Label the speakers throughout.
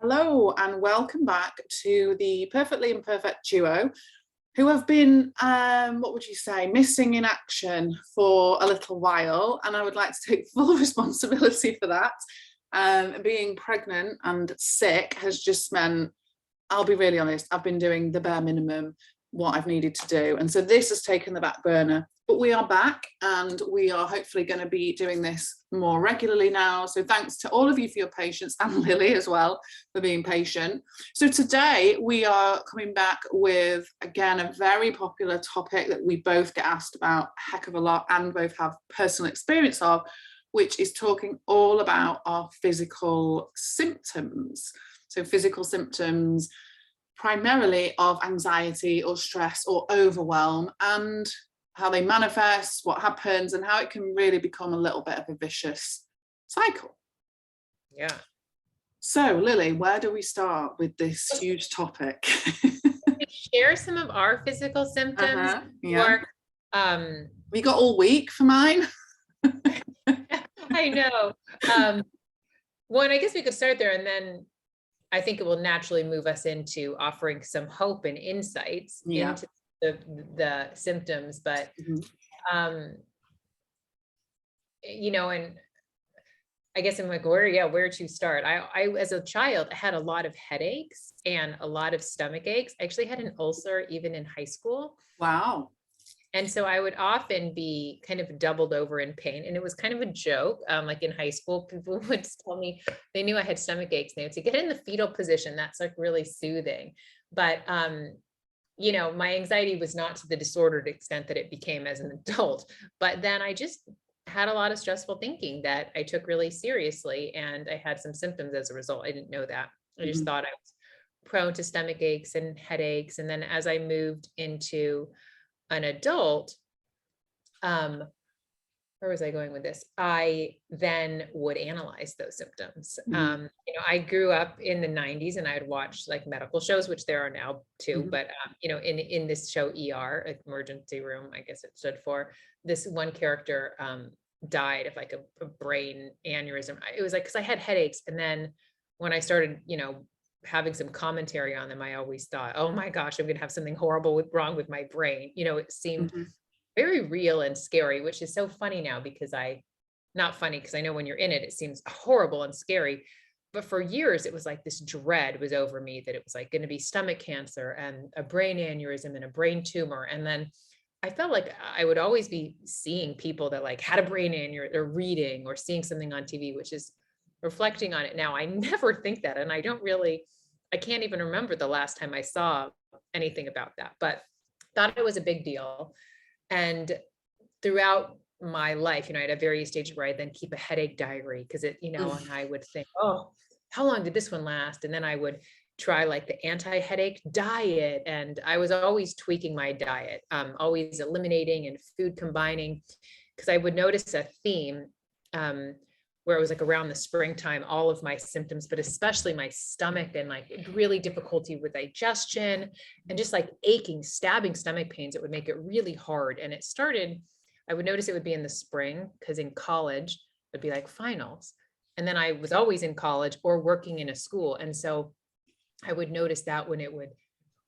Speaker 1: Hello and welcome back to the Perfectly Imperfect duo who have been, what would you say, missing in action for a little while. And I would like to take full responsibility for that. Being pregnant and sick has just meant, I'll be really honest, I've been doing the bare minimum, what I've needed to do. And so this has taken the back burner. But we are back and we are hopefully going to be doing this more regularly now. So thanks to all of you for your patience, and Lily as well for being patient. So today we are coming back with, again, a very popular topic that we both get asked about a heck of a lot and both have personal experience of, which is talking all about our physical symptoms. So physical symptoms primarily of anxiety or stress or overwhelm, and how they manifest, what happens, and how it can really become a little bit of a vicious cycle.
Speaker 2: Yeah.
Speaker 1: So, Lily, where do we start with this huge topic?
Speaker 2: Share some of our physical symptoms.
Speaker 1: Yeah.
Speaker 2: Or,
Speaker 1: we got all week for mine.
Speaker 2: I know. One, I guess we could start there, and then I think it will naturally move us into offering some hope and insights into the symptoms. But you know, and I guess I'm like, where to start? I as a child had a lot of headaches and a lot of stomach aches. I actually had an ulcer even in high school.
Speaker 1: Wow.
Speaker 2: And so I would often be kind of doubled over in pain. And it was kind of a joke. Like in high school, people would tell me they knew I had stomach aches. And they would say, get in the fetal position. That's like really soothing. But, you know, my anxiety was not to the disordered extent that it became as an adult. But then I just had a lot of stressful thinking that I took really seriously. And I had some symptoms as a result. I didn't know that. I just thought I was prone to stomach aches and headaches. And then as I moved into an adult, where was I going with this? I then would analyze those symptoms. You know, I grew up in the 90s and I'd watch like medical shows, which there are now too, but you know, in this show ER, emergency room, I guess it stood for, this one character died of like a brain aneurysm. It was like, because I had headaches. And then when I started, you know, having some commentary on them, I always thought, oh my gosh, I'm going to have something horrible wrong with my brain. You know, it seemed very real and scary, which is so funny now because not funny because I know when you're in it, it seems horrible and scary. But for years, it was like this dread was over me that it was like going to be stomach cancer and a brain aneurysm and a brain tumor. And then I felt like I would always be seeing people that like had a brain aneurysm or reading or seeing something on TV, which is reflecting on it now. I never think that. And I can't even remember the last time I saw anything about that, but thought it was a big deal. And throughout my life, you know, I had a various stages where I then keep a headache diary because it, you know, and I would think, oh, how long did this one last? And then I would try like the anti-headache diet. And I was always tweaking my diet, always eliminating and food combining, because I would notice a theme where it was like around the springtime, all of my symptoms, but especially my stomach and like really difficulty with digestion and just like aching, stabbing stomach pains. It would make it really hard. And it started, I would notice it would be in the spring because in college, it'd be like finals. And then I was always in college or working in a school. And so I would notice that when it would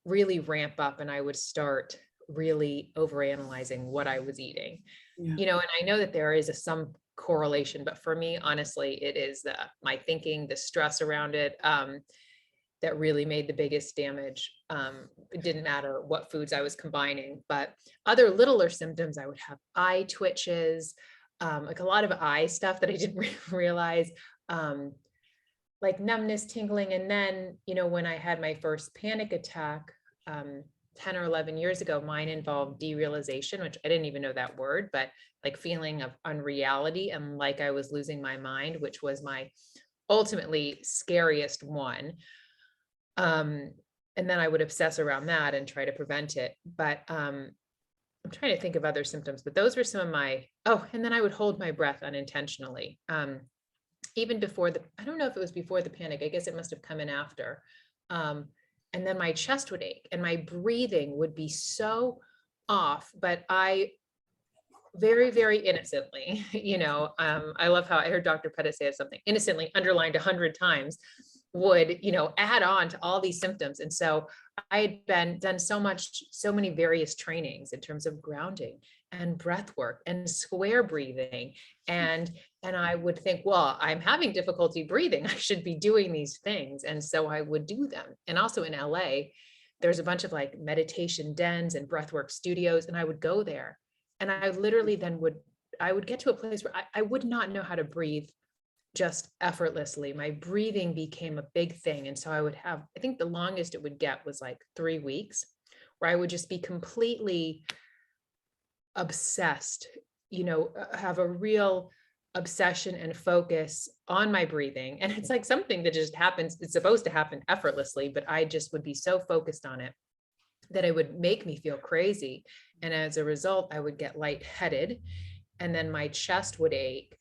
Speaker 2: really ramp up and I would start really overanalyzing what I was eating, you know, and I know that there is some correlation, but for me, honestly, it is my thinking, the stress around it, that really made the biggest damage. It didn't matter what foods I was combining, but other littler symptoms, I would have eye twitches, like a lot of eye stuff that I didn't realize, like numbness, tingling. And then, you know, when I had my first panic attack, 10 or 11 years ago, mine involved derealization, which I didn't even know that word, but like feeling of unreality and like I was losing my mind, which was my ultimately scariest one. And then I would obsess around that and try to prevent it. But I'm trying to think of other symptoms, but those were some of and then I would hold my breath unintentionally. Even before I don't know if it was before the panic, I guess it must have come in after. And then my chest would ache and my breathing would be so off, but I very, very innocently, you know, I love how I heard Dr. Pettit say something innocently underlined 100 times. would, add on to all these symptoms. And so I had done so many various trainings in terms of grounding and breath work and square breathing. And I would think, well, I'm having difficulty breathing. I should be doing these things. And so I would do them. And also in LA, there's a bunch of like meditation dens and breathwork studios. And I would go there. And I literally then I would get to a place where I would not know how to breathe just effortlessly. My breathing became a big thing. And so I think the longest it would get was like 3 weeks, where I would just be completely obsessed, have a real obsession and focus on my breathing. And it's like something that just happens. It's supposed to happen effortlessly, but I just would be so focused on it that it would make me feel crazy. And as a result, I would get lightheaded, and then my chest would ache.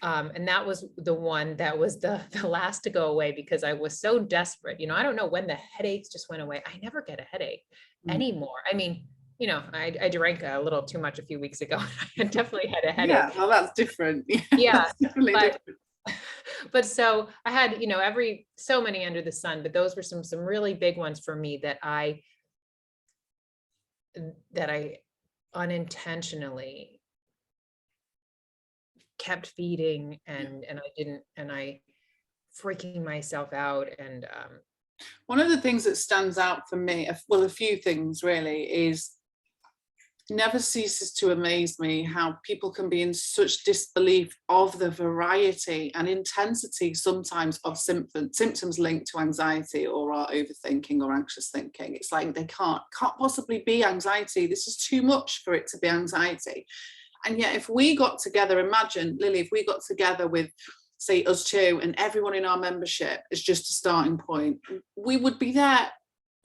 Speaker 2: And that was the one that was the last to go away, because I was so desperate. I don't know when the headaches just went away. I never get a headache anymore. I mean, I drank a little too much a few weeks ago. I definitely had a headache.
Speaker 1: Yeah, well, that's different.
Speaker 2: Yeah,
Speaker 1: that's definitely different.
Speaker 2: But so I had, so many under the sun, but those were some really big ones for me that I unintentionally kept feeding, and I freaking myself out. And
Speaker 1: one of the things that stands out for me, well, a few things really, is never ceases to amaze me how people can be in such disbelief of the variety and intensity sometimes of symptoms linked to anxiety or our overthinking or anxious thinking. It's like they can't possibly be anxiety. This is too much for it to be anxiety. And yet if we got together, imagine, Lily, if we got together with, say, us two and everyone in our membership is just a starting point, we would be there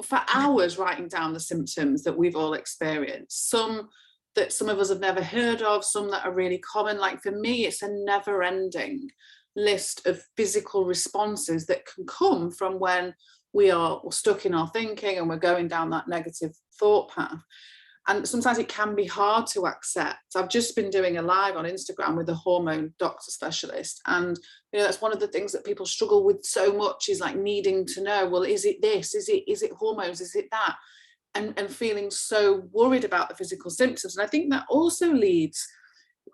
Speaker 1: for hours writing down the symptoms that we've all experienced. Some that some of us have never heard of, some that are really common. Like for me, it's a never-ending list of physical responses that can come from when we are stuck in our thinking and we're going down that negative thought path. And sometimes it can be hard to accept. I've just been doing a live on Instagram with a hormone doctor specialist. And, that's one of the things that people struggle with so much, is like needing to know, well, is it this? Is it hormones? Is it that? And feeling so worried about the physical symptoms. And I think that also leads,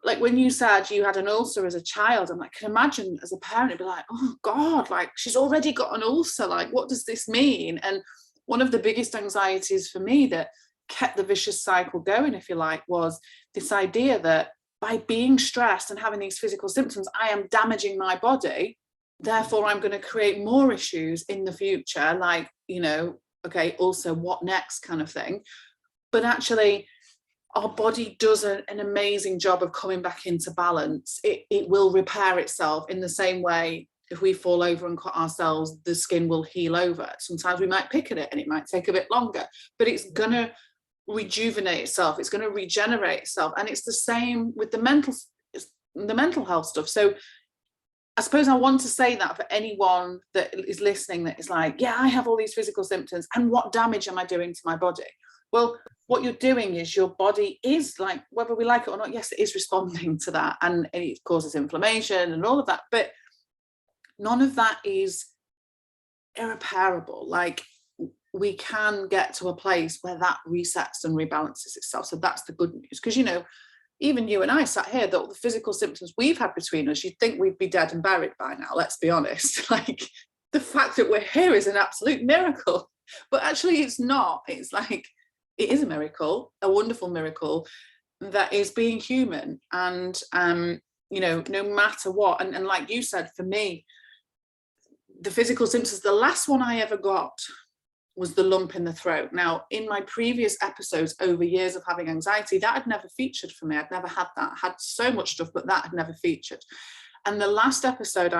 Speaker 1: like when you said you had an ulcer as a child, I'm like, I can imagine as a parent, it'd be like, oh God, like she's already got an ulcer. Like, what does this mean? And one of the biggest anxieties for me that kept the vicious cycle going, if you like, was this idea that by being stressed and having these physical symptoms, I am damaging my body. Therefore, I'm going to create more issues in the future, like, okay, also what next kind of thing. But actually, our body does an amazing job of coming back into balance. It will repair itself in the same way. If we fall over and cut ourselves, the skin will heal over. Sometimes we might pick at it and it might take a bit longer, but it's going to rejuvenate itself, it's going to regenerate itself. And it's the same with the mental health stuff. So I suppose I want to say that for anyone that is listening that is like, yeah, I have all these physical symptoms, and what damage am I doing to my body? Well, what you're doing is your body is, like, whether we like it or not, yes, it is responding to that, and it causes inflammation and all of that, but none of that is irreparable. Like, we can get to a place where that resets and rebalances itself. So that's the good news, because even you and I sat here, that all the physical symptoms we've had between us, you'd think we'd be dead and buried by now, let's be honest. Like, the fact that we're here is an absolute miracle, but actually it's not. It's like, it is a miracle, a wonderful miracle, that is being human. And no matter what, and like you said, for me, the physical symptoms, the last one I ever got was the lump in the throat. Now, in my previous episodes over years of having anxiety, that had never featured for me. I'd never had that. I had so much stuff, but that had never featured. And the last episode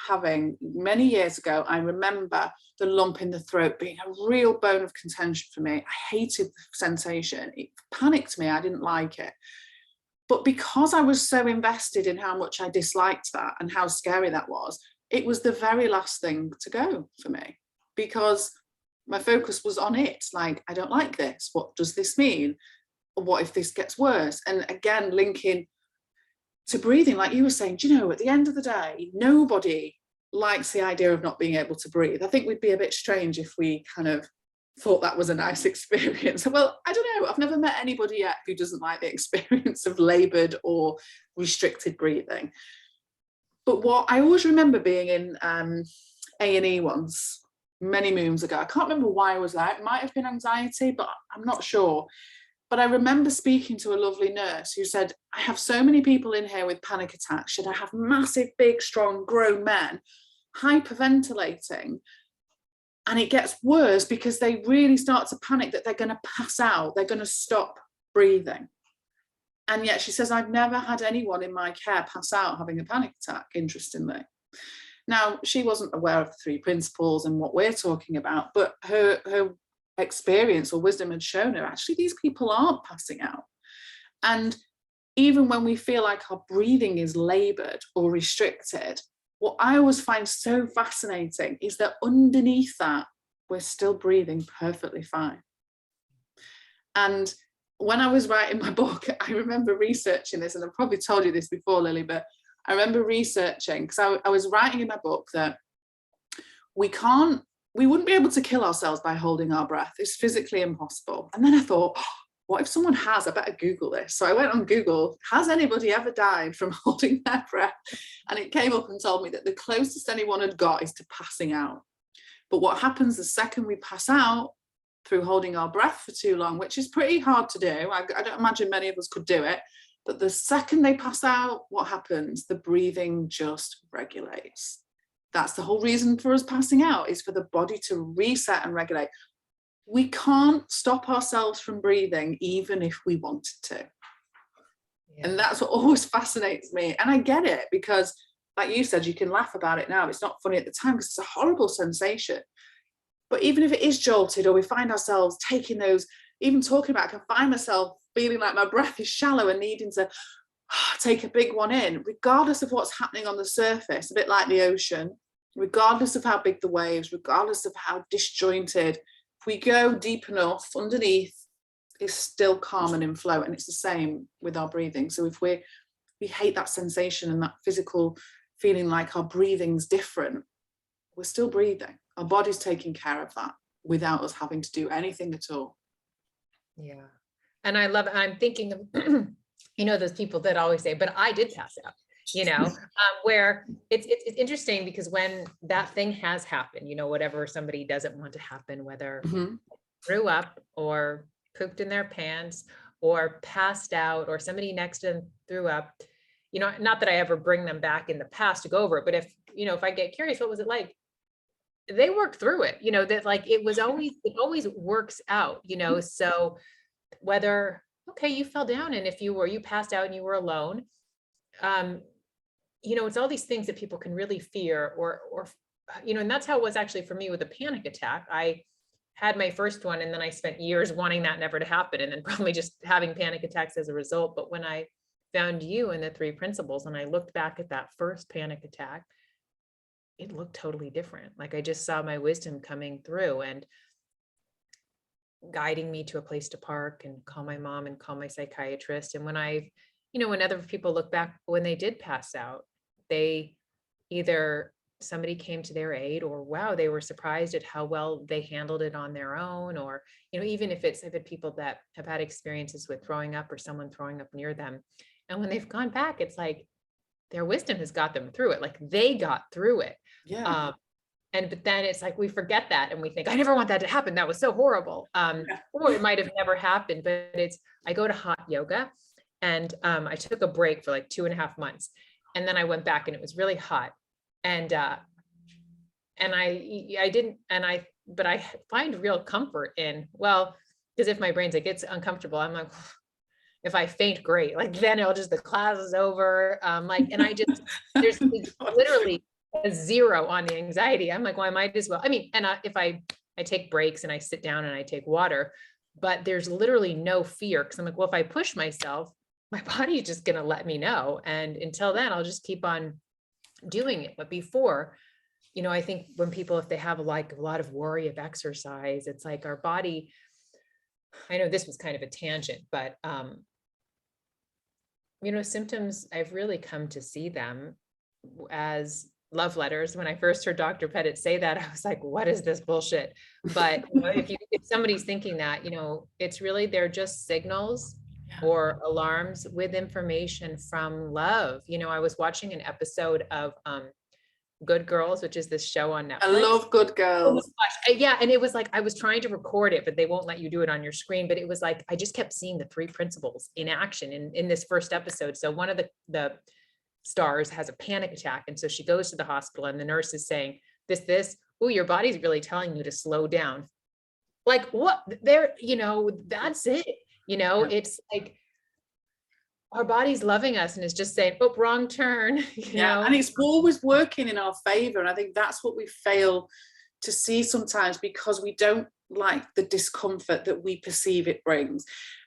Speaker 1: having many years ago, I remember the lump in the throat being a real bone of contention for me. I hated the sensation. It panicked me. I didn't like it. But because I was so invested in how much I disliked that and how scary that was, it was the very last thing to go for me, because my focus was on it. Like, I don't like this. What does this mean? What if this gets worse? And again, linking to breathing, like you were saying, at the end of the day, nobody likes the idea of not being able to breathe. I think we'd be a bit strange if we kind of thought that was a nice experience. Well, I don't know. I've never met anybody yet who doesn't like the experience of laboured or restricted breathing. But what I always remember being in A&E once, many moons ago, I can't remember why I was there. It might have been anxiety, but I'm not sure. But I remember speaking to a lovely nurse who said, I have so many people in here with panic attacks. Should I have massive, big, strong, grown men hyperventilating? And it gets worse because they really start to panic that they're going to pass out. They're going to stop breathing. And yet she says, I've never had anyone in my care pass out having a panic attack, interestingly. Now, she wasn't aware of the 3 principles and what we're talking about, but her experience or wisdom had shown her, actually, these people aren't passing out. And even when we feel like our breathing is laboured or restricted, what I always find so fascinating is that underneath that, we're still breathing perfectly fine. And when I was writing my book, I remember researching this, and I've probably told you this before, Lily, but I remember researching, because I was writing in my book that we wouldn't be able to kill ourselves by holding our breath. It's physically impossible. And then I thought, what if someone has? I better Google this. So I went on Google, has anybody ever died from holding their breath? And it came up and told me that the closest anyone had got is to passing out. But what happens the second we pass out through holding our breath for too long, which is pretty hard to do. I don't imagine many of us could do it. But the second they pass out, what happens? The breathing just regulates. That's the whole reason for us passing out, is for the body to reset and regulate. We can't stop ourselves from breathing, even if we wanted to. Yeah. And that's what always fascinates me. And I get it, because like you said, you can laugh about it now. It's not funny at the time because it's a horrible sensation. But even if it is jolted, or we find ourselves taking those, even talking about, I can find myself feeling like my breath is shallow and needing to take a big one in, regardless of what's happening on the surface, a bit like the ocean, regardless of how big the waves, regardless of how disjointed, if we go deep enough, underneath is still calm and in flow. And it's the same with our breathing. So if we hate that sensation and that physical feeling like our breathing's different, we're still breathing. Our body's taking care of that without us having to do anything at all.
Speaker 2: Yeah. And I love it. I'm thinking of, those people that always say, but I did pass out, where it's interesting, because when that thing has happened, whatever somebody doesn't want to happen, whether threw up or pooped in their pants or passed out, or somebody next to them threw up, not that I ever bring them back in the past to go over it, but if I get curious, what was it like? They worked through it, that like, it always works out, so whether, okay, you fell down, and if you passed out and you were alone, it's all these things that people can really fear, or and that's how it was actually for me with a panic attack. I had my first one, and then I spent years wanting that never to happen, and then probably just having panic attacks as a result. But when I found you and the 3 principles, and I looked back at that first panic attack, it looked totally different. Like, I just saw my wisdom coming through and guiding me to a place to park and call my mom and call my psychiatrist. And when when other people look back, when they did pass out, they either somebody came to their aid, or wow, they were surprised at how well they handled it on their own. Or, even if I've had people that have had experiences with throwing up, or someone throwing up near them. And when they've gone back, it's like their wisdom has got them through it. Like, they got through it.
Speaker 1: Yeah.
Speaker 2: But then it's like, we forget that, and we think, I never want that to happen. That was so horrible. Or it might have never happened, but I go to hot yoga, and I took a break for like 2.5 months. And then I went back, and it was really hot. And but I find real comfort in, well, because if my brain's like, it's uncomfortable, I'm like, if I faint, great. Like, then the class is over. And I just, there's literally a 0 on the anxiety. I'm like, well, I might as well. If I take breaks and I sit down and I take water, but there's literally no fear, because I'm like, well, if I push myself, my body's just going to let me know. And until then, I'll just keep on doing it. But before, I think when people, if they have a lot of worry of exercise, it's like our body, I know this was kind of a tangent, but, symptoms, I've really come to see them as love letters. When I first heard Dr. Pettit say that, I was like, what is this bullshit? But if somebody's thinking that, it's really, they're just signals or alarms with information from love. I was watching an episode of Good Girls, which is this show on Netflix.
Speaker 1: I love Good Girls.
Speaker 2: Yeah. And it was like, I was trying to record it, but they won't let you do it on your screen. But it was like, I just kept seeing the three principles in action in this first episode. So one of the stars has a panic attack. And so she goes to the hospital and the nurse is saying, oh, your body's really telling you to slow down. Like what that's it. It's like our body's loving us and is just saying, oh, wrong turn.
Speaker 1: And it's always working in our favor. And I think that's what we fail to see sometimes, because we don't like the discomfort that we perceive it brings.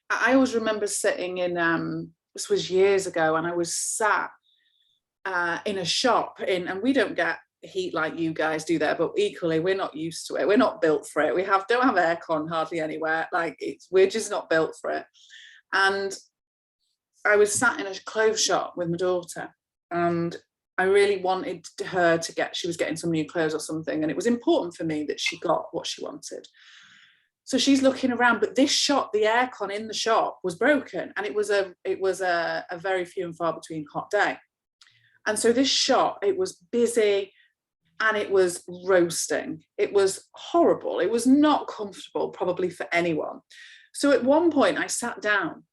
Speaker 1: I always remember sitting in, this was years ago, and I was sat in a shop and we don't get heat like you guys do there, but equally we're not used to it. We're not built for it. We don't have aircon hardly anywhere. We're just not built for it. And I was sat in a clothes shop with my daughter, and I really wanted her she was getting some new clothes or something, and it was important for me that she got what she wanted. So she's looking around, but this shop, the aircon in the shop was broken, and it was a very few and far between hot day. And so this shop, it was busy and it was roasting. It was horrible. It was not comfortable, probably for anyone. So at one point I sat down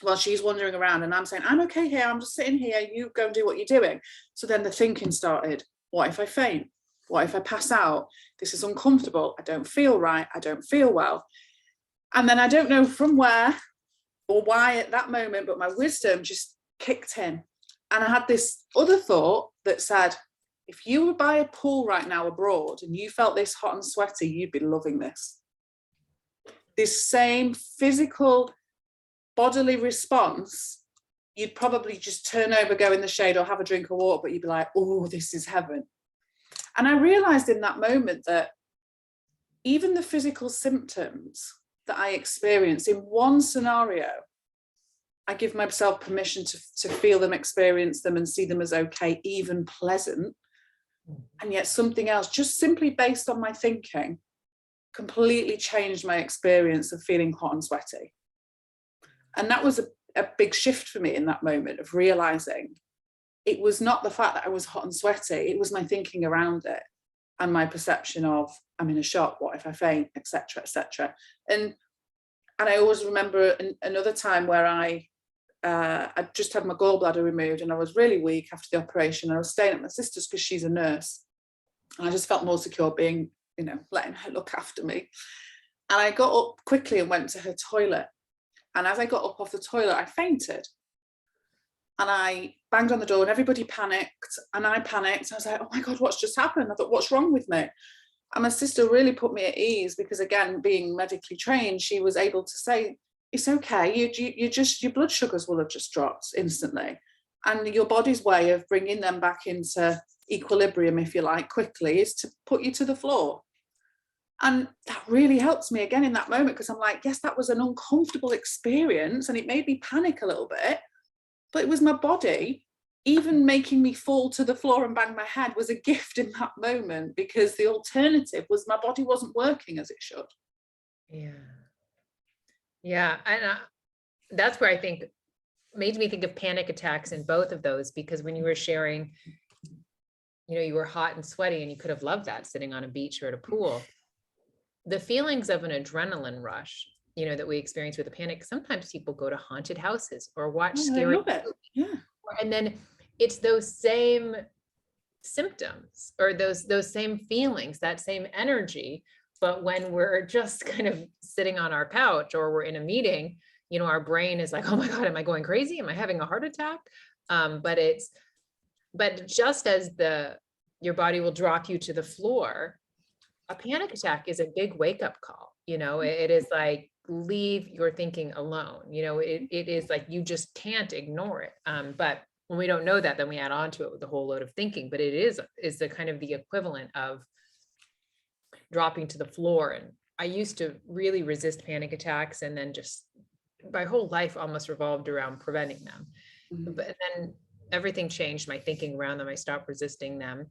Speaker 1: while she's wandering around, and I'm saying, I'm okay here. I'm just sitting here. You go and do what you're doing. So then the thinking started, what if I faint? What if I pass out? This is uncomfortable. I don't feel right. I don't feel well. And then I don't know from where or why at that moment, but my wisdom just kicked in. And I had this other thought that said, if you were by a pool right now abroad and you felt this hot and sweaty, you'd be loving this. This same physical bodily response, you'd probably just turn over, go in the shade or have a drink of water, but you'd be like, oh, this is heaven. And I realized in that moment that even the physical symptoms that I experienced in one scenario, I give myself permission to feel them, experience them, and see them as okay, even pleasant. And yet something else, just simply based on my thinking, completely changed my experience of feeling hot and sweaty. And that was a big shift for me in that moment of realizing it was not the fact that I was hot and sweaty, it was my thinking around it and my perception of, I'm in a shop, what if I faint, etc., etc. And I always remember another time where I just had my gallbladder removed and I was really weak after the operation. I was staying at my sister's because she's a nurse, and I just felt more secure being, letting her look after me. And I got up quickly and went to her toilet. And as I got up off the toilet, I fainted. And I banged on the door and everybody panicked. And I panicked. I was like, oh my God, what's just happened? I thought, what's wrong with me? And my sister really put me at ease because, again, being medically trained, she was able to say, it's okay. Your blood sugars will have just dropped instantly. And your body's way of bringing them back into equilibrium, if you like, quickly, is to put you to the floor. And that really helped me again in that moment, because I'm like, yes, that was an uncomfortable experience and it made me panic a little bit, but it was my body. Even making me fall to the floor and bang my head was a gift in that moment, because the alternative was my body wasn't working as it should.
Speaker 2: Yeah. And that's where I think made me think of panic attacks in both of those, because when you were sharing, you were hot and sweaty and you could have loved that sitting on a beach or at a pool. The feelings of an adrenaline rush, that we experience with a panic, sometimes people go to haunted houses or watch scary movies.
Speaker 1: Yeah.
Speaker 2: And then it's those same symptoms or those same feelings, that same energy. But when we're just kind of sitting on our couch or we're in a meeting, our brain is like, oh my God, am I going crazy? Am I having a heart attack? But just as your body will drop you to the floor, a panic attack is a big wake-up call. It is like, leave your thinking alone. It is like, you just can't ignore it. But when we don't know that, then we add on to it with a whole load of thinking. But it is the kind of the equivalent of dropping to the floor. And I used to really resist panic attacks, and then just my whole life almost revolved around preventing them.
Speaker 1: Mm-hmm.
Speaker 2: But then everything changed, my thinking around them. I stopped resisting them.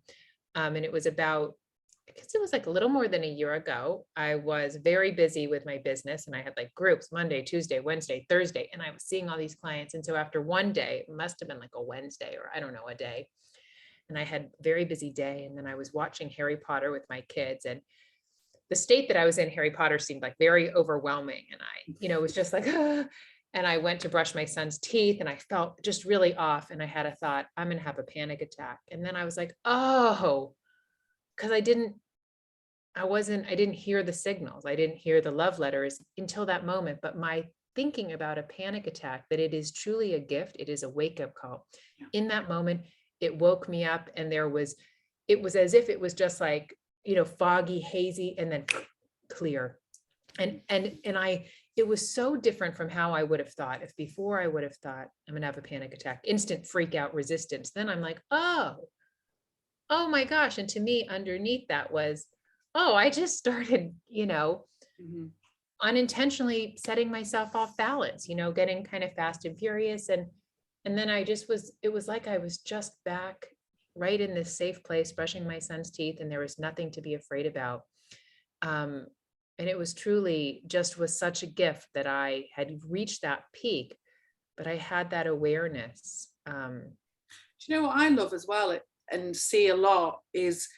Speaker 2: And it was about, I guess it was like a little more than a year ago. I was very busy with my business and I had like groups Monday, Tuesday, Wednesday, Thursday, and I was seeing all these clients. And so after one day, it must have been like a Wednesday or I don't know, a day. And I had a very busy day. And then I was watching Harry Potter with my kids, and the state that I was in, Harry Potter seemed like very overwhelming. And I, was just like, ah. And I went to brush my son's teeth and I felt just really off. And I had a thought, I'm going to have a panic attack. And then I was like, oh, because I didn't hear the signals. I didn't hear the love letters until that moment. But my thinking about a panic attack, that it is truly a gift, it is a wake-up call. In that moment, it woke me up, and it was as if it was just like, foggy, hazy, and then clear. And it was so different from how I would have thought. If before I would have thought, I'm gonna have a panic attack, instant freak out, resistance, then I'm like, oh my gosh. And to me, underneath that was, oh, I just started, unintentionally setting myself off balance, getting kind of fast and furious. And then it was like I was just back right in this safe place, brushing my son's teeth, and there was nothing to be afraid about. And it was truly was such a gift that I had reached that peak, but I had that awareness.
Speaker 1: Do you know what I love as well and see a lot is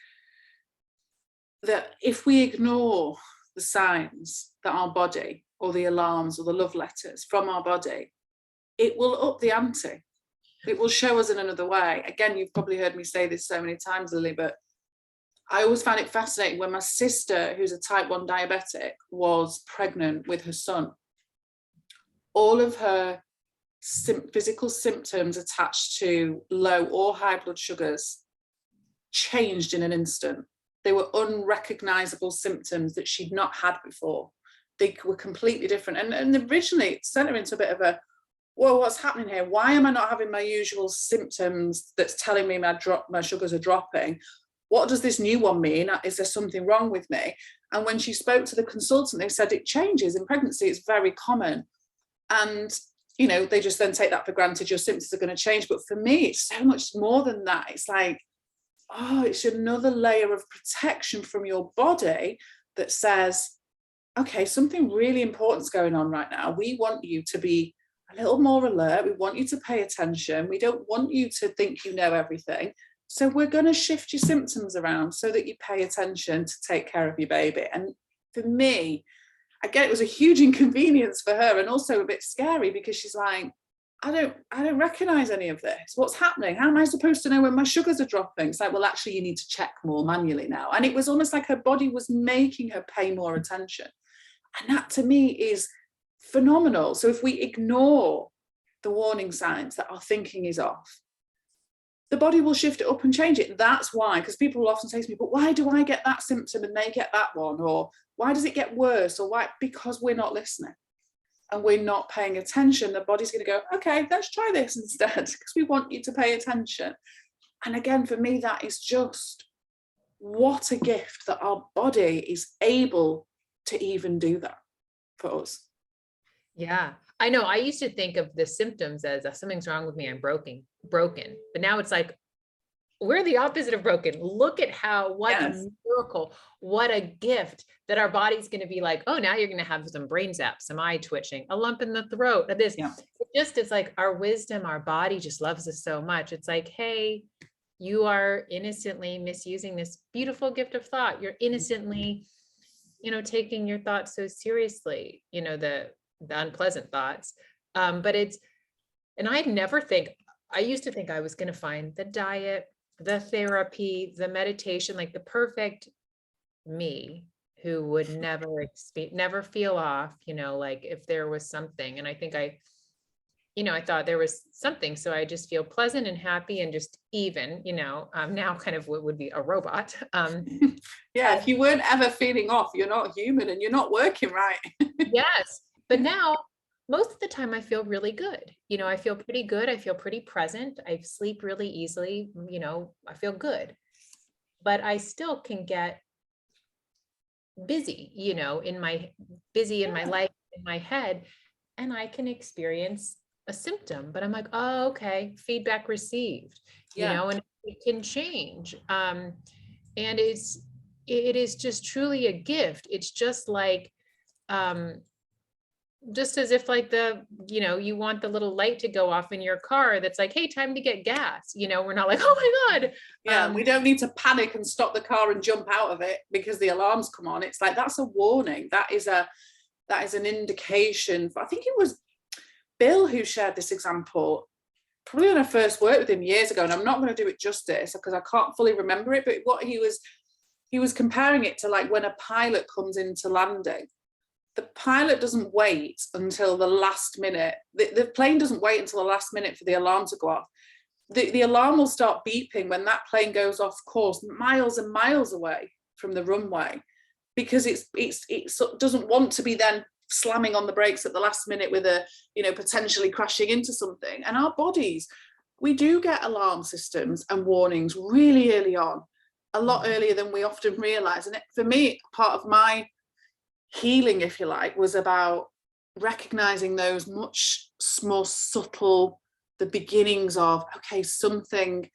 Speaker 1: that if we ignore the signs that our body, or the alarms or the love letters from our body, it will up the ante. It will show us in another way. Again, you've probably heard me say this so many times, Lily, but I always found it fascinating when my sister, who's a type 1 diabetic, was pregnant with her son. All of her physical symptoms attached to low or high blood sugars changed in an instant. They were unrecognizable symptoms that she'd not had before. They were completely different. And originally it sent her into a bit of a, well, what's happening here? Why am I not having my usual symptoms that's telling me my sugars are dropping? What does this new one mean? Is there something wrong with me? And when she spoke to the consultant, they said it changes in pregnancy. It's very common. And, they just then take that for granted. Your symptoms are going to change. But for me, it's so much more than that. It's like, oh, it's another layer of protection from your body that says, okay, something really important is going on right now. We want you to be a little more alert. We want you to pay attention. We don't want you to think you know everything. So we're going to shift your symptoms around so that you pay attention to take care of your baby. And for me, again, it was a huge inconvenience for her, and also a bit scary, because she's like, I don't recognize any of this. What's happening? How am I supposed to know when my sugars are dropping? It's like, well, actually, you need to check more manually now. And it was almost like her body was making her pay more attention. And that to me is phenomenal. So if we ignore the warning signs that our thinking is off, the body will shift it up and change it. That's why, because people will often say to me, but why do I get that symptom and they get that one? Or why does it get worse? Or why? Because we're not listening and we're not paying attention. The body's going to go, okay, let's try this instead, because we want you to pay attention. And again, for me, that is just what a gift that our body is able to even do that for us.
Speaker 2: Yeah, I know. I used to think of the symptoms as something's wrong with me. I'm broken. But now it's like, we're the opposite of broken. Look at what a miracle, what a gift that our body's going to be like, oh, now you're going to have some brain zaps, some eye twitching, a lump in the throat. It's like our wisdom, our body just loves us so much. It's like, hey, you are innocently misusing this beautiful gift of thought. You're innocently, taking your thoughts so seriously, the unpleasant thoughts. But I used to think I was going to find the diet, the therapy, the meditation, like the perfect me who would never feel off, like if there was something. And I think I thought there was something. So I just feel pleasant and happy and just even, now kind of what would be a robot.
Speaker 1: Yeah, if you weren't ever feeling off, you're not human and you're not working right.
Speaker 2: Yes. But now, most of the time, I feel really good. I feel pretty good. I feel pretty present. I sleep really easily. I feel good. But I still can get busy, in my life, in my head, and I can experience a symptom, but I'm like, oh, okay, feedback received,
Speaker 1: Yeah.
Speaker 2: and it can change. And it is just truly a gift. It's just like, um, just as if like you want the little light to go off in your car that's like, hey, time to get gas. We're not like, oh my God.
Speaker 1: Yeah, we don't need to panic and stop the car and jump out of it because the alarm's come on. It's like, that's a warning. That is an indication. I think it was Bill who shared this example probably when I first worked with him years ago, and I'm not going to do it justice because I can't fully remember it, but what he was comparing it to, like, when a pilot comes into landing, the pilot doesn't wait until the last minute. The plane doesn't wait until the last minute for the alarm to go off. The alarm will start beeping when that plane goes off course miles and miles away from the runway, because it doesn't want to be then slamming on the brakes at the last minute with a, potentially crashing into something. And our bodies, we do get alarm systems and warnings really early on, a lot earlier than we often realize. And for me, part of my healing, if you like, was about recognizing those much more subtle, the beginnings of, okay, something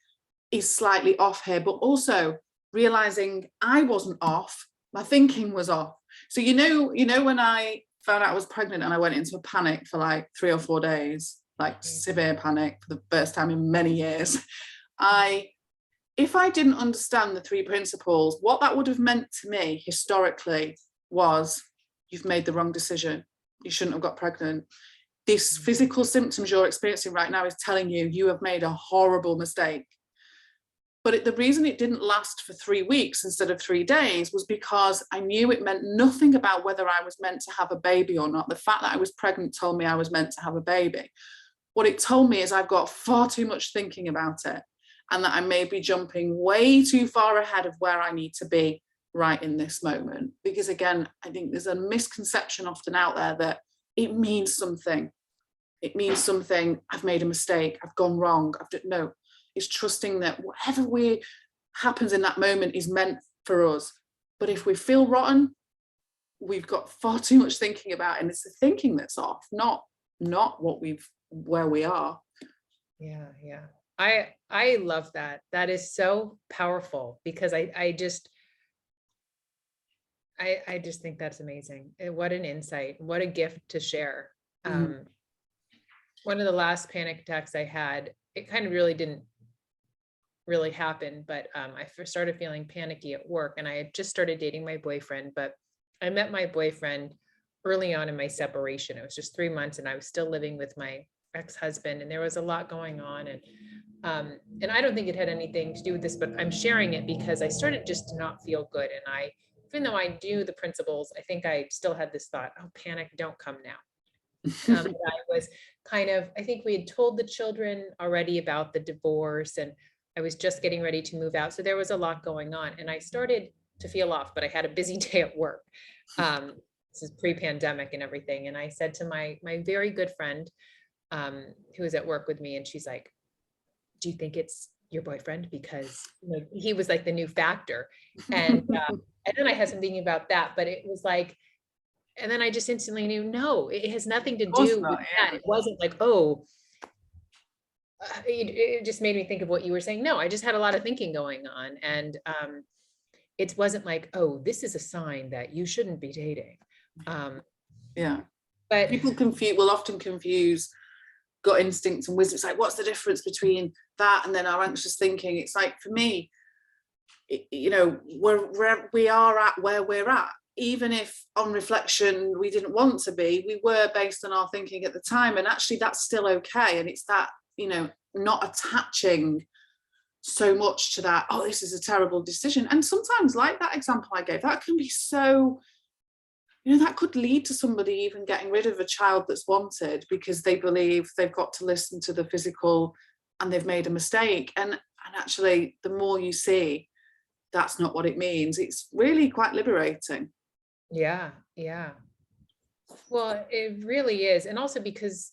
Speaker 1: is slightly off here, but also realizing I wasn't off, my thinking was off. So when I found out I was pregnant and I went into a panic for like 3 or 4 days, like severe panic for the first time in many years, if I didn't understand the 3 principles, what that would have meant to me historically was, you've made the wrong decision. You shouldn't have got pregnant. This physical symptoms you're experiencing right now is telling you you have made a horrible mistake. But the reason it didn't last for 3 weeks instead of 3 days was because I knew it meant nothing about whether I was meant to have a baby or not. The fact that I was pregnant told me I was meant to have a baby. What it told me is I've got far too much thinking about it, and that I may be jumping way too far ahead of where I need to be right in this moment. Because again, I think there's a misconception often out there that it means something. It means something. I've made a mistake. I've gone wrong. No. It's trusting that whatever happens in that moment is meant for us. But if we feel rotten, we've got far too much thinking about it, and it's the thinking that's off, not where we are.
Speaker 2: Yeah. I love that. That is so powerful, because I just think that's amazing. What an insight. What a gift to share. One of the last panic attacks I had, it kind of really didn't really happen, but I first started feeling panicky at work, and I had just started dating my boyfriend, but I met my boyfriend early on in my separation. It was just 3 months, and I was still living with my ex-husband, and there was a lot going on. And I don't think it had anything to do with this, but I'm sharing it because I started just to not feel good. And even though I knew the principles, I think I still had this thought, oh, panic, don't come now. I was I think we had told the children already about the divorce, and I was just getting ready to move out. So there was a lot going on, and I started to feel off, but I had a busy day at work. This is pre-pandemic and everything. And I said to my very good friend, who was at work with me, and she's like, do you think it's your boyfriend? Because he was like the new factor. And then I had some thinking about that, but it was like, and then I just instantly knew, no, it has nothing to do with that. It wasn't like, oh, it just made me think of what you were saying. No, I just had a lot of thinking going on. And it wasn't like, oh, this is a sign that you shouldn't be dating. But
Speaker 1: people will often confuse gut instinct and wisdom. It's like, what's the difference between that and then our anxious thinking? It's like, for me, we are at where we're at, even if on reflection we didn't want to be, we were based on our thinking at the time, and actually that's still okay. And it's that, not attaching so much to that, oh, this is a terrible decision. And sometimes, like that example I gave, that can be so, that could lead to somebody even getting rid of a child that's wanted because they believe they've got to listen to the physical and they've made a mistake. And actually, the more you see that's not what it means, it's really quite liberating.
Speaker 2: Yeah. Well, it really is. And also because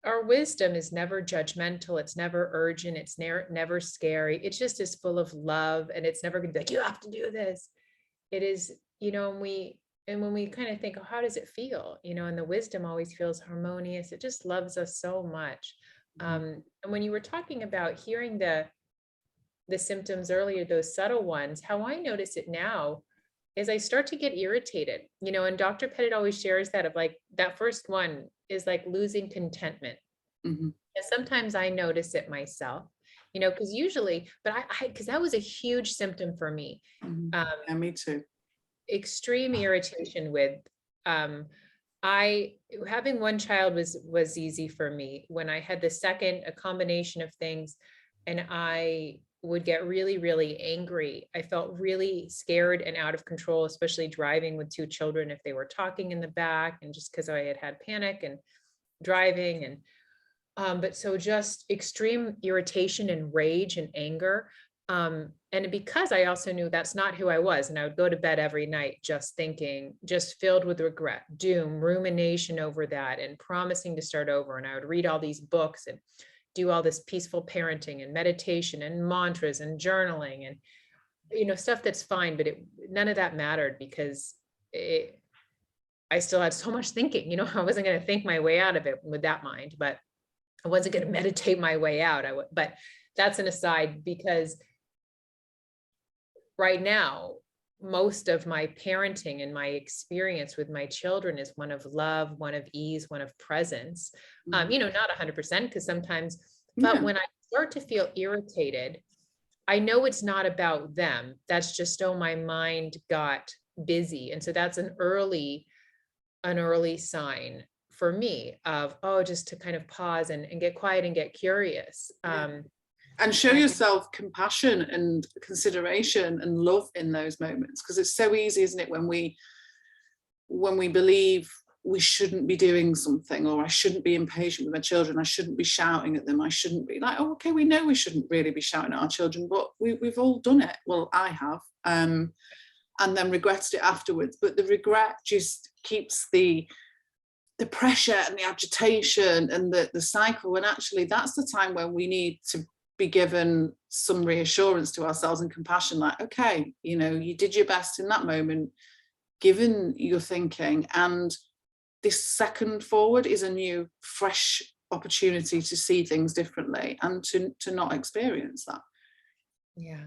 Speaker 2: our wisdom is never judgmental. It's never urgent. It's never scary. It's just as full of love, and it's never going to be like, you have to do this. It is, and when we kind of think, oh, how does it feel? And the wisdom always feels harmonious. It just loves us so much. And when you were talking about hearing the symptoms earlier, those subtle ones, how I notice it now is I start to get irritated, and Dr. Pettit always shares that, of like, that first one is like losing contentment.
Speaker 1: Mm-hmm.
Speaker 2: And sometimes I notice it myself, because usually, but because that was a huge symptom for me.
Speaker 1: Mm-hmm. Yeah, me too.
Speaker 2: Extreme irritation with, having one child was easy for me. When I had the second, a combination of things, and I would get really, really angry. I felt really scared and out of control, especially driving with two children, if they were talking in the back, and just because I had panic and driving, and but so just extreme irritation and rage and anger. And because I also knew that's not who I was, and I would go to bed every night just thinking, just filled with regret, doom, rumination over that, and promising to start over. And I would read all these books and do all this peaceful parenting and meditation and mantras and journaling and stuff that's fine, but none of that mattered, because I still had so much thinking. I wasn't going to think my way out of it with that mind, but I wasn't going to meditate my way out. But that's an aside, because right now, most of my parenting and my experience with my children is one of love, one of ease, one of presence. Not 100%, because sometimes, but when I start to feel irritated, I know it's not about them. That's just, my mind got busy. And so that's an early sign for me of, just to kind of pause and get quiet and get curious.
Speaker 1: And show yourself compassion and consideration and love in those moments, because it's so easy, isn't it, when we believe we shouldn't be doing something, or I shouldn't be impatient with my children, I shouldn't be shouting at them, I shouldn't be like, oh, okay, we know we shouldn't really be shouting at our children, but we've all done it. Well, I have, and then regretted it afterwards. But the regret just keeps the pressure and the agitation and the cycle, when actually that's the time when we need to be given some reassurance to ourselves and compassion, like, okay, you did your best in that moment, given your thinking, and this second forward is a new, fresh opportunity to see things differently and to not experience that.
Speaker 2: Yeah.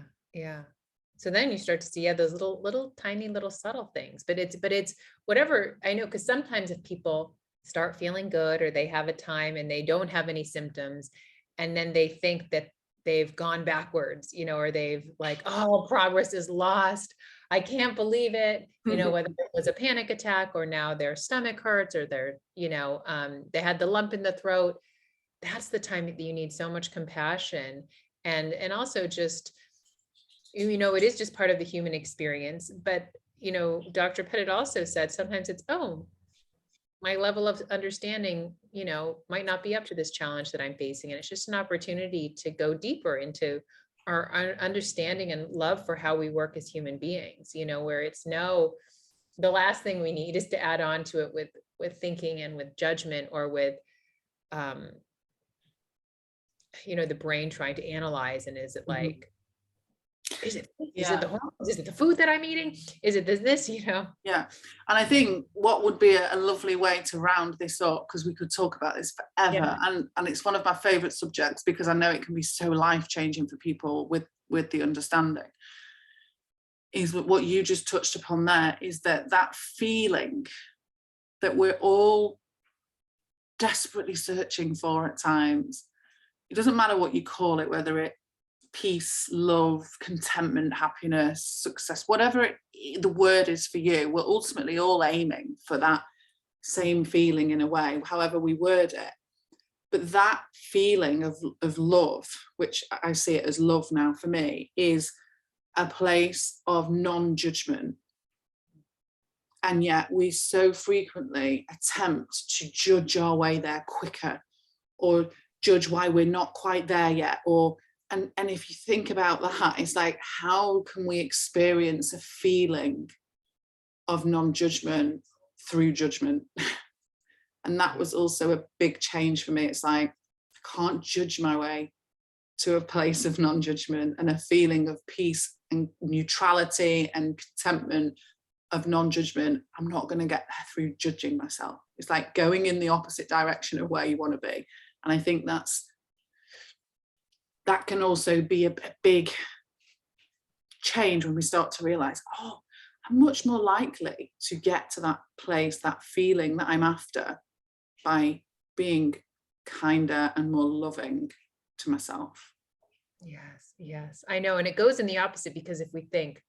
Speaker 2: So then you start to see, those little tiny little subtle things, but it's whatever. I know, because sometimes if people start feeling good, or they have a time and they don't have any symptoms, and then they think that they've gone backwards, or they've like, oh, progress is lost, I can't believe it, whether it was a panic attack, or now their stomach hurts, or they had the lump in the throat. That's the time that you need so much compassion, and also just, it is just part of the human experience. But Dr. Pettit also said sometimes it's, my level of understanding, might not be up to this challenge that I'm facing. And it's just an opportunity to go deeper into our understanding and love for how we work as human beings, where it's the last thing we need is to add on to it with thinking and with judgment, or with, the brain trying to analyze. And is it like, is it the hormones? Is it the food that I'm eating? Is it this? Yeah.
Speaker 1: And I think what would be a lovely way to round this up, because we could talk about this forever, and it's one of my favorite subjects, because I know it can be so life-changing for people with the understanding, is what you just touched upon there, is that feeling that we're all desperately searching for at times. It doesn't matter what you call it, whether it peace, love, contentment, happiness, success, whatever the word is for you, we're ultimately all aiming for that same feeling in a way, however we word it. But that feeling of love, which I see it as love now for me, is a place of non-judgment. And yet we so frequently attempt to judge our way there quicker, or judge why we're not quite there yet, and if you think about that, it's like, how can we experience a feeling of non-judgment through judgment? And that was also a big change for me. It's like, I can't judge my way to a place of non-judgment and a feeling of peace and neutrality and contentment of non-judgment, I'm not going to get there through judging myself. It's like going in the opposite direction of where you want to be. And I think that can also be a big change when we start to realize, oh, I'm much more likely to get to that place, that feeling that I'm after, by being kinder and more loving to myself.
Speaker 2: Yes, I know. And it goes in the opposite, because if we think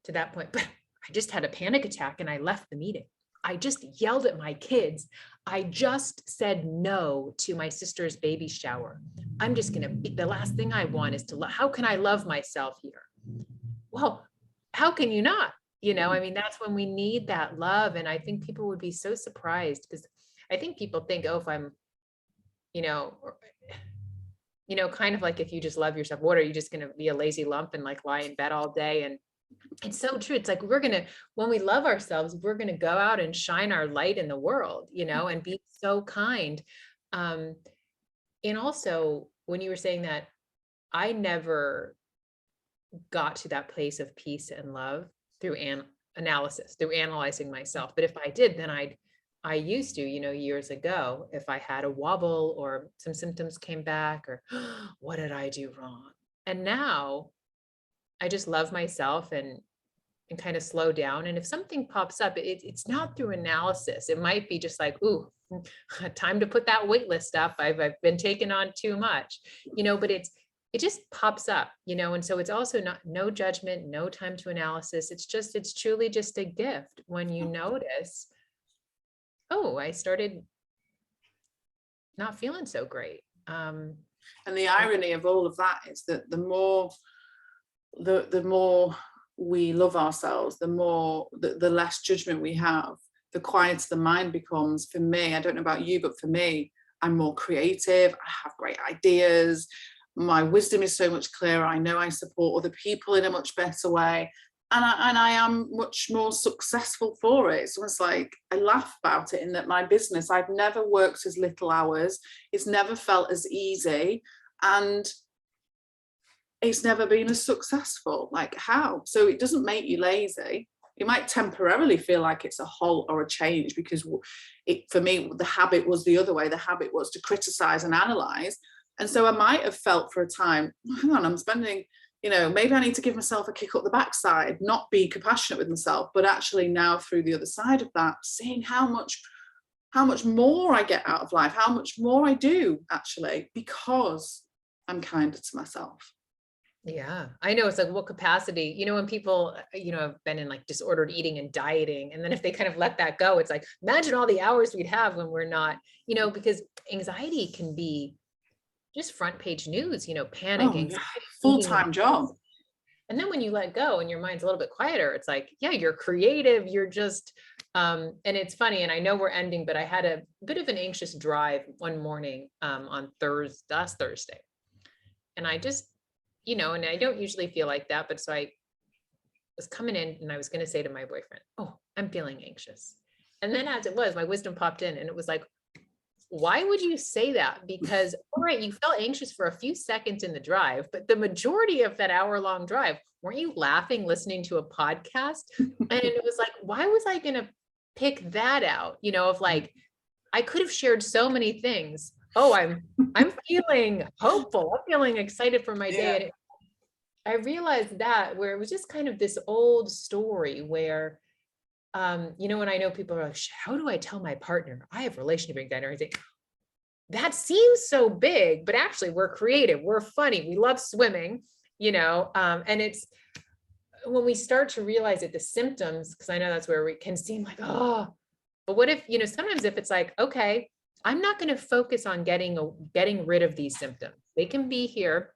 Speaker 2: to that point, but I just had a panic attack and I left the meeting. I just yelled at my kids. I just said no to my sister's baby shower. I'm just going to be, the last thing I want is to, how can I love myself here? Well, how can you not? I mean, that's when we need that love. And I think people would be so surprised, because I think people think, oh, if I'm, kind of like, if you just love yourself, what are you just going to be, a lazy lump and like lie in bed all day? And it's so true. It's like, when we love ourselves, we're going to go out and shine our light in the world, and be so kind. And also, when you were saying that, I never got to that place of peace and love through analysis, through analyzing myself. But if I did, then I used to, years ago, if I had a wobble or some symptoms came back, or what did I do wrong? And now I just love myself and kind of slow down. And if something pops up, it's not through analysis. It might be just like, ooh, time to put that wait list up. I've been taking on too much, but it just pops up, and so it's also no judgment, no time to analysis. It's truly just a gift when you notice, oh, I started not feeling so great.
Speaker 1: And the irony of all of that is that the more we love ourselves, the less judgment we have, the quieter the mind becomes. For me, I don't know about you, but for me, I'm more creative. I have great ideas. My wisdom is so much clearer. I know I support other people in a much better way. And I am much more successful for it. So it's like, I laugh about it in that my business, I've never worked as little hours. It's never felt as easy. And it's never been as successful. Like, how? So it doesn't make you lazy. It might temporarily feel like it's a halt or a change, because for me, the habit was the other way. The habit was to criticize and analyze. And so I might have felt for a time, hang on, I'm spending, maybe I need to give myself a kick up the backside, not be compassionate with myself, but actually now through the other side of that, seeing how much more I get out of life, how much more I do actually, because I'm kinder to myself.
Speaker 2: Yeah, I know. It's like, what capacity, when people, have been in like disordered eating and dieting, and then if they kind of let that go, it's like, imagine all the hours we'd have when we're not, because anxiety can be just front page news, panic, anxiety,
Speaker 1: full-time job.
Speaker 2: And then when you let go and your mind's a little bit quieter, it's like, yeah, you're creative. You're just, and it's funny. And I know we're ending, but I had a bit of an anxious drive one morning on last Thursday. And I just, and I don't usually feel like that, but so I was coming in and I was going to say to my boyfriend, oh, I'm feeling anxious. And then as it was, my wisdom popped in and it was like, why would you say that? Because, all right, you felt anxious for a few seconds in the drive, but the majority of that hour-long drive, weren't you laughing, listening to a podcast? And it was like, why was I going to pick that out? Of like, I could have shared so many things. Oh, I'm feeling hopeful. I'm feeling excited for my day. And I realized that where it was just kind of this old story where, when I know people are like, how do I tell my partner I have relationship anxiety? That seems so big, but actually we're creative. We're funny. We love swimming, and it's when we start to realize it, the symptoms, because I know that's where we can seem like, oh, but what if, sometimes if it's like, okay, I'm not going to focus on getting rid of these symptoms. They can be here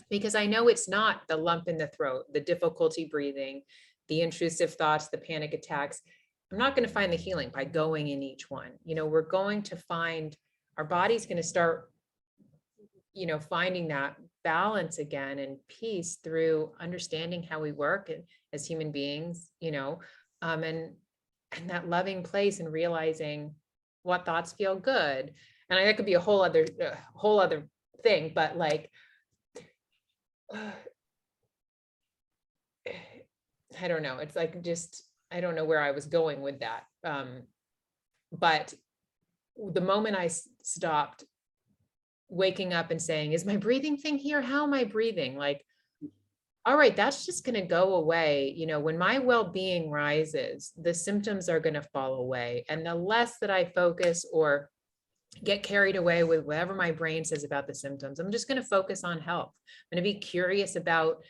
Speaker 2: because I know it's not the lump in the throat, the difficulty breathing, the intrusive thoughts, the panic attacks. I'm not going to find the healing by going in each one. We're going to find, our body's going to start, finding that balance again and peace through understanding how we work as human beings, and that loving place and realizing what thoughts feel good. And that could be a whole other thing, but like, I don't know. It's like, just I don't know where I was going with that. But the moment I stopped waking up and saying, is my breathing thing here? How am I breathing? Like, all right, that's just going to go away. You know, when my well-being rises, the symptoms are going to fall away. And the less that I focus or get carried away with whatever my brain says about the symptoms, I'm just going to focus on health. I'm going to be curious about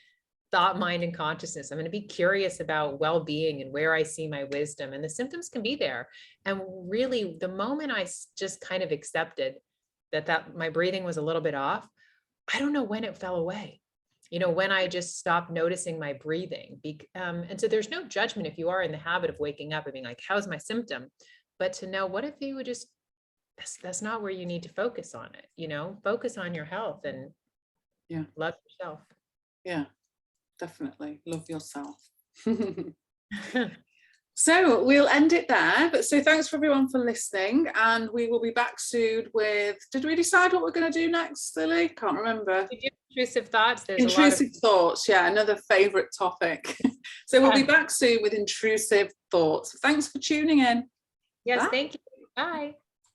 Speaker 2: thought, mind, and consciousness. I'm going to be curious about well-being and where I see my wisdom, and the symptoms can be there. And really, the moment I just kind of accepted that my breathing was a little bit off, I don't know when it fell away. You know, when I just stopped noticing my breathing. And so there's no judgment if you are in the habit of waking up and being like, how's my symptom? But to know, what if you would just, that's not where you need to focus on it, you know, focus on your health and love yourself.
Speaker 1: Yeah, definitely. Love yourself. So we'll end it there. But so thanks for everyone for listening, and we will be back soon with, did we decide what we're going to do next, Lily? Can't remember.
Speaker 2: Intrusive thoughts. There's
Speaker 1: intrusive thoughts. Yeah, another favorite topic. So we'll be back soon with intrusive thoughts. Thanks for tuning in.
Speaker 2: Yes,
Speaker 1: Bye.
Speaker 2: thank you. Bye.